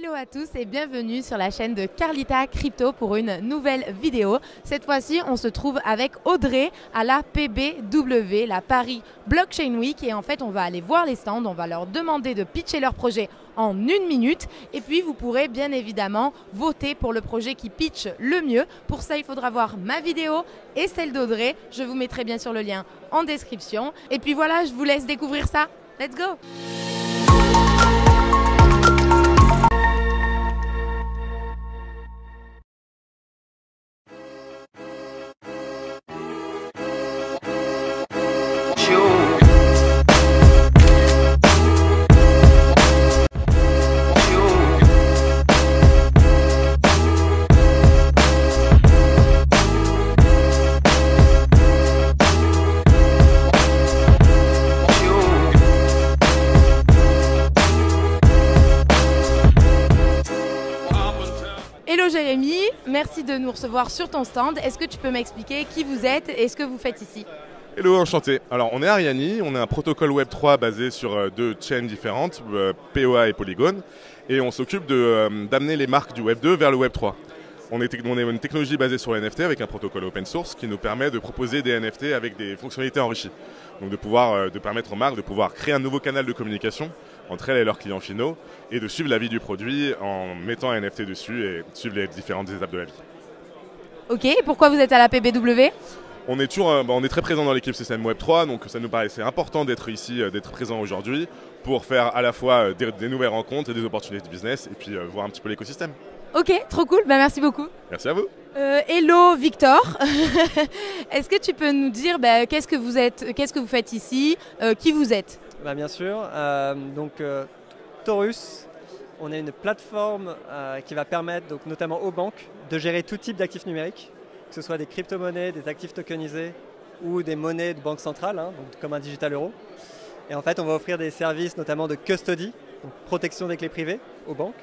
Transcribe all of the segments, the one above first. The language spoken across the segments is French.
Hello à tous et bienvenue sur la chaîne de Carlita Crypto pour une nouvelle vidéo. Cette fois-ci, on se trouve avec Audrey à la PBW, la Paris Blockchain Week. Et en fait, on va aller voir les stands, on va leur demander de pitcher leur projet en 1 minute. Et puis, vous pourrez bien évidemment voter pour le projet qui pitch le mieux. Pour ça, il faudra voir ma vidéo et celle d'Audrey. Je vous mettrai bien sûr le lien en description. Et puis voilà, je vous laisse découvrir ça. Let's go! Hello Jérémy, merci de nous recevoir sur ton stand. Est-ce que tu peux m'expliquer qui vous êtes et ce que vous faites ici? Hello, enchanté. Alors on est Ariani, on est un protocole Web3 basé sur 2 chaînes différentes, POA et Polygon, et on s'occupe d'amener les marques du Web2 vers le Web3. On est une technologie basée sur les NFT avec un protocole open source qui nous permet de proposer des NFT avec des fonctionnalités enrichies. Donc de permettre aux marques de pouvoir créer un nouveau canal de communication entre elles et leurs clients finaux et de suivre la vie du produit en mettant un NFT dessus et suivre les différentes étapes de la vie. Ok, pourquoi vous êtes à la PBW? On est très présent dans l'équipe système Web3, donc ça nous paraissait important d'être ici, d'être présent aujourd'hui pour faire à la fois des nouvelles rencontres et des opportunités de business et puis voir un petit peu l'écosystème. Ok, trop cool, merci beaucoup. Merci à vous. Hello Victor, est-ce que tu peux nous dire qu'est-ce que vous faites ici, qui vous êtes? Bien sûr, Taurus, on est une plateforme qui va permettre donc, notamment aux banques de gérer tout type d'actifs numériques, que ce soit des crypto-monnaies, des actifs tokenisés ou des monnaies de banque centrale, donc comme un digital euro. Et en fait, on va offrir des services notamment de custody, donc protection des clés privées aux banques,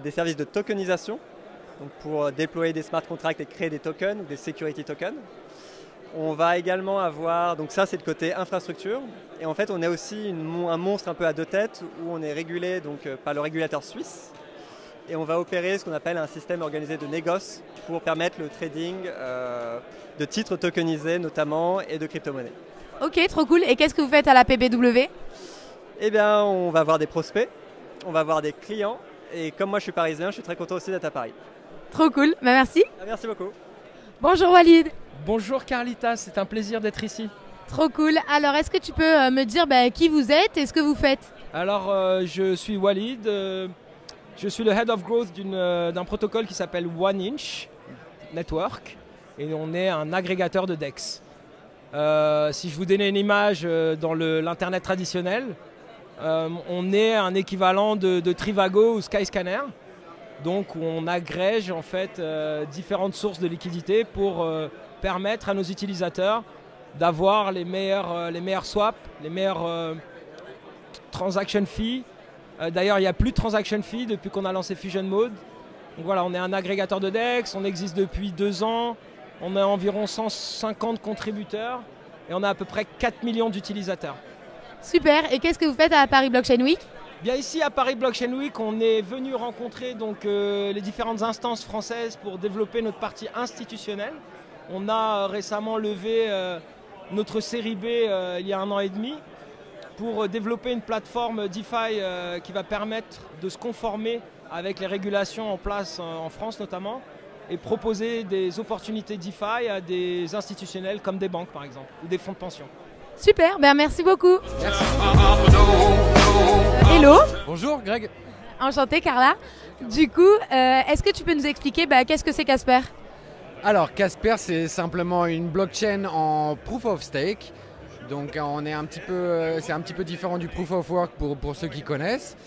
des services de tokenisation, donc pour déployer des smart contracts et créer des tokens ou des security tokens. On va également avoir, donc ça c'est le côté infrastructure, et en fait on est aussi un monstre un peu à 2 têtes où on est régulé donc, par le régulateur suisse et on va opérer ce qu'on appelle un système organisé de négoce pour permettre le trading de titres tokenisés notamment et de crypto-monnaies. Ok, trop cool. Et qu'est-ce que vous faites à la PBW? Eh bien on va avoir des prospects, on va avoir des clients et comme moi je suis parisien, je suis très content aussi d'être à Paris. Trop cool, merci. Merci beaucoup. Bonjour Walid. Bonjour Carlita, c'est un plaisir d'être ici. Trop cool. Alors, est-ce que tu peux me dire qui vous êtes et ce que vous faites? Alors, je suis Walid, je suis le Head of Growth d'un protocole qui s'appelle OneInch Network et on est un agrégateur de DEX. Si je vous donnais une image dans l'internet traditionnel, on est un équivalent de Trivago ou Skyscanner. Donc, on agrège en fait différentes sources de liquidités pour permettre à nos utilisateurs d'avoir les meilleurs swaps, les meilleurs transaction fees. D'ailleurs, il n'y a plus de transaction fees depuis qu'on a lancé Fusion Mode. Donc voilà, on est un agrégateur de DEX, on existe depuis 2 ans, on a environ 150 contributeurs et on a à peu près 4 millions d'utilisateurs. Super, et qu'est-ce que vous faites à la Paris Blockchain Week? Bien ici à Paris Blockchain Week, on est venu rencontrer donc, les différentes instances françaises pour développer notre partie institutionnelle. On a récemment levé notre série B il y a 1 an et demi pour développer une plateforme DeFi qui va permettre de se conformer avec les régulations en place en France notamment et proposer des opportunités DeFi à des institutionnels comme des banques par exemple ou des fonds de pension. Super, merci beaucoup. Merci. Hello. Bonjour Greg. Enchantée Carla. Du coup, est-ce que tu peux nous expliquer qu'est-ce que c'est Casper? Alors Casper, c'est simplement une blockchain en proof of stake. Donc c'est un petit peu différent du proof of work pour ceux qui connaissent.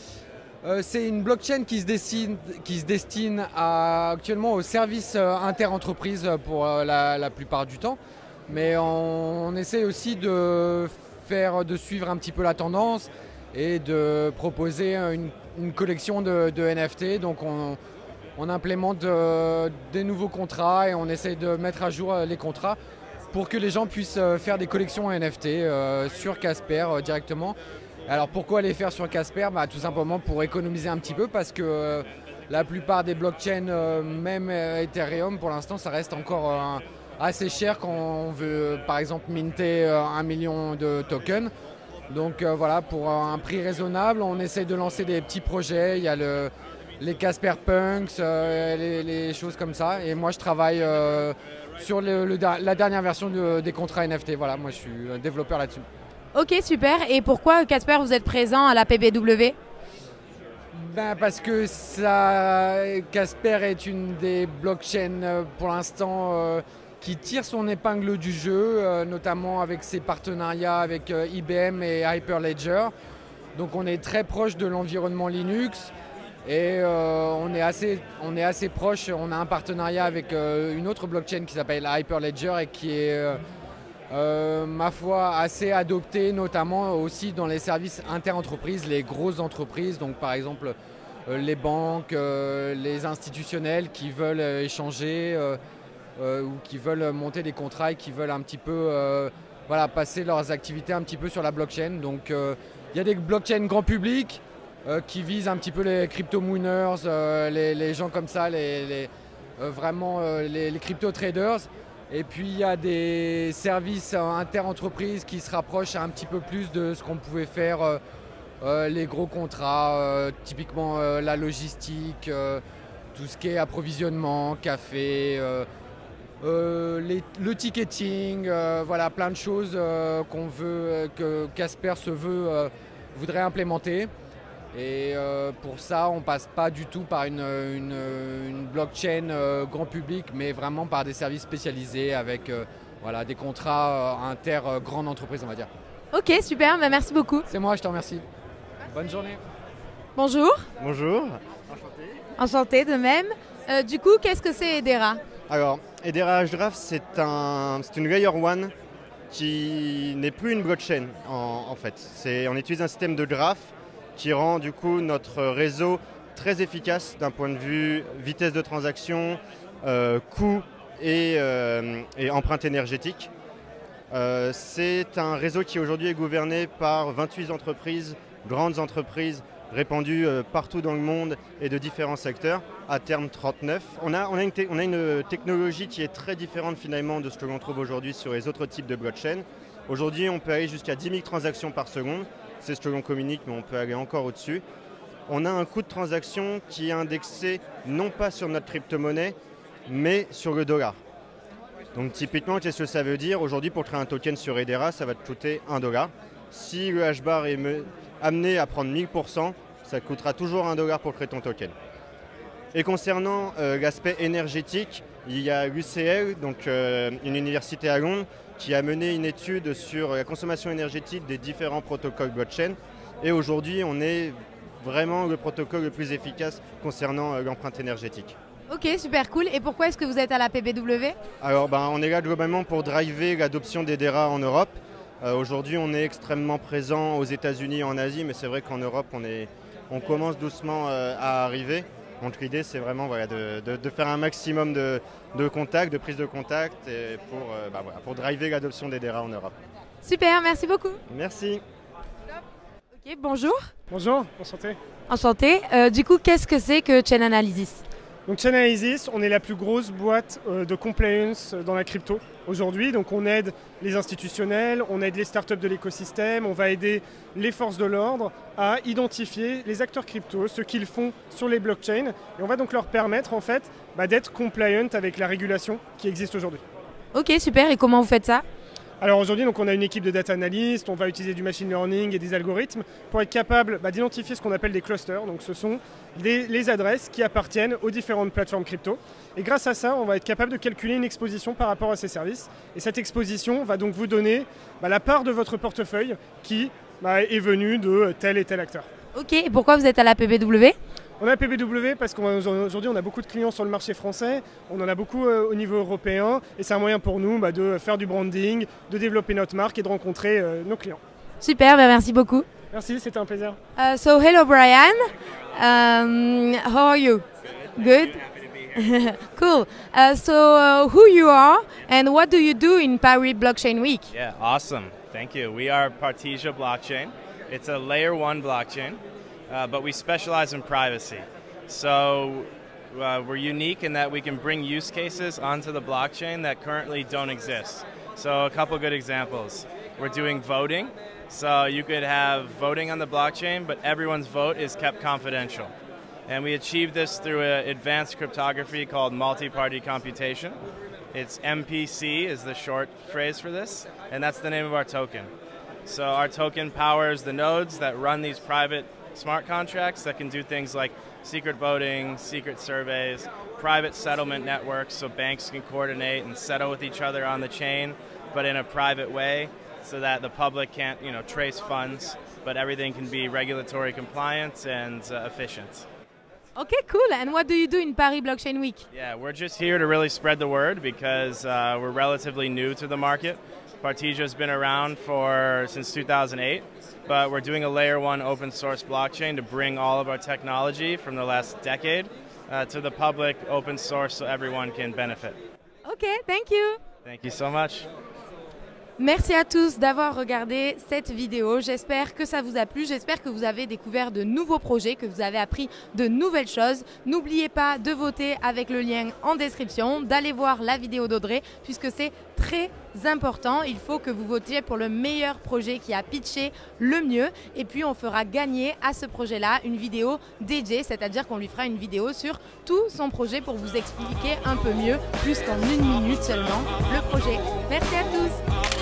C'est une blockchain qui se destine actuellement aux services inter-entreprises pour la plupart du temps. Mais on essaie aussi de suivre un petit peu la tendance et de proposer une collection de NFT. Donc on implémente des nouveaux contrats et on essaie de mettre à jour les contrats pour que les gens puissent faire des collections NFT sur Casper directement Alors pourquoi les faire sur Casper? Tout simplement pour économiser un petit peu parce que la plupart des blockchains, même Ethereum pour l'instant, ça reste encore assez cher quand on veut par exemple minter 1 million de tokens. Donc voilà, pour un prix raisonnable, on essaye de lancer des petits projets. Il y a les Casper Punks, les choses comme ça. Et moi je travaille sur la dernière version des contrats NFT. Voilà, moi je suis développeur là-dessus. Ok, super. Et pourquoi, Casper, vous êtes présent à la PBW? Parce que Casper est une des blockchains pour l'instant qui tire son épingle du jeu, notamment avec ses partenariats avec IBM et Hyperledger. Donc on est très proche de l'environnement Linux et on est assez proche. On a un partenariat avec une autre blockchain qui s'appelle Hyperledger et qui est ma foi assez adoptée, notamment aussi dans les services inter-entreprises, les grosses entreprises, donc par exemple les banques, les institutionnels qui veulent échanger ou qui veulent monter des contrats et qui veulent un petit peu passer leurs activités un petit peu sur la blockchain. Donc il y a des blockchains grand public qui visent un petit peu les crypto-mooners, les gens comme ça, vraiment les crypto-traders. Et puis il y a des services inter-entreprises qui se rapprochent un petit peu plus de ce qu'on pouvait faire, les gros contrats, typiquement la logistique, tout ce qui est approvisionnement, café, le ticketing, voilà, plein de choses que Casper voudrait implémenter. Et pour ça, on ne passe pas du tout par une blockchain grand public, mais vraiment par des services spécialisés avec des contrats grande entreprise, on va dire. Ok, super, merci beaucoup. C'est moi, je te remercie. Bonne journée. Bonjour. Bonjour. Enchanté de même. Du coup, qu'est-ce que c'est Hedera? Alors, Hedera Hdraft, c'est une Layer 1 qui n'est plus une blockchain en fait. On utilise un système de graph qui rend du coup notre réseau très efficace d'un point de vue vitesse de transaction, coût et empreinte énergétique. C'est un réseau qui aujourd'hui est gouverné par 28 entreprises, grandes entreprises répandues partout dans le monde et de différents secteurs, à terme 39. On a une technologie qui est très différente finalement de ce que l'on trouve aujourd'hui sur les autres types de blockchain. Aujourd'hui, on peut aller jusqu'à 10 000 transactions par seconde. C'est ce que l'on communique, mais on peut aller encore au-dessus. On a un coût de transaction qui est indexé non pas sur notre crypto-monnaie, mais sur le dollar. Donc typiquement, qu'est-ce que ça veut dire? Aujourd'hui, pour créer un token sur Hedera, ça va te coûter $1. Si le H-bar est amené à prendre 1000%, ça coûtera toujours $1 pour créer ton token. Et concernant l'aspect énergétique, il y a l'UCL, donc une université à Londres, qui a mené une étude sur la consommation énergétique des différents protocoles blockchain. Et aujourd'hui, on est vraiment le protocole le plus efficace concernant l'empreinte énergétique. Ok, super cool. Et pourquoi est-ce que vous êtes à la PBW? Alors, on est là globalement pour driver l'adoption d'Hedera en Europe. Aujourd'hui, on est extrêmement présent aux États-Unis et en Asie, mais c'est vrai qu'en Europe, on commence doucement à arriver. Donc l'idée, c'est vraiment de faire un maximum de contacts, de prise de contact et pour driver l'adoption d'Hedera en Europe. Super, merci beaucoup. Merci. Ok, bonjour. Bonjour, enchanté. Enchanté. Du coup, qu'est-ce que c'est que Chainalysis? Donc Chainalysis, on est la plus grosse boîte de compliance dans la crypto aujourd'hui. Donc on aide les institutionnels, on aide les startups de l'écosystème, on va aider les forces de l'ordre à identifier les acteurs crypto, ce qu'ils font sur les blockchains. Et on va donc leur permettre en fait d'être compliant avec la régulation qui existe aujourd'hui. Ok, super. Et comment vous faites ça? Alors aujourd'hui, on a une équipe de data analyst, on va utiliser du machine learning et des algorithmes pour être capable d'identifier ce qu'on appelle des clusters. Donc ce sont les adresses qui appartiennent aux différentes plateformes crypto. Et grâce à ça, on va être capable de calculer une exposition par rapport à ces services. Et cette exposition va donc vous donner la part de votre portefeuille qui est venue de tel et tel acteur. Ok, et pourquoi vous êtes à la PBW? On a PBW parce qu'aujourd'hui on a beaucoup de clients sur le marché français, on en a beaucoup au niveau européen et c'est un moyen pour nous de faire du branding, de développer notre marque et de rencontrer nos clients. Super, merci beaucoup. Merci, c'était un plaisir. So hello Brian, how are you? Good? Cool. So who you are and what do you do in Paris Blockchain Week? Yeah, awesome. Thank you. We are Partisia Blockchain. It's a layer 1 blockchain, but we specialize in privacy. So we're unique in that we can bring use cases onto the blockchain that currently don't exist. So a couple good examples. We're doing voting. So you could have voting on the blockchain, but everyone's vote is kept confidential. And we achieved this through an advanced cryptography called multi-party computation. It's MPC is the short phrase for this, and that's the name of our token. So our token powers the nodes that run these private smart contracts that can do things like secret voting, secret surveys, private settlement networks so banks can coordinate and settle with each other on the chain, but in a private way so that the public can't, trace funds, but everything can be regulatory compliant and efficient. Okay, cool. And what do you do in Paris Blockchain Week? Yeah, we're just here to really spread the word because we're relatively new to the market. Partijo's been around since 2008, but we're doing a layer 1 open source blockchain to bring all of our technology from the last decade to the public open source so everyone can benefit. Okay, thank you. Thank you so much. Merci à tous d'avoir regardé cette vidéo. J'espère que ça vous a plu. J'espère que vous avez découvert de nouveaux projets, que vous avez appris de nouvelles choses. N'oubliez pas de voter avec le lien en description, d'aller voir la vidéo d'Audrey puisque c'est très important. Il faut que vous votiez pour le meilleur projet qui a pitché le mieux. Et puis on fera gagner à ce projet-là une vidéo dédiée, c'est-à-dire qu'on lui fera une vidéo sur tout son projet pour vous expliquer un peu mieux, plus qu'en 1 minute seulement, le projet. Merci à tous.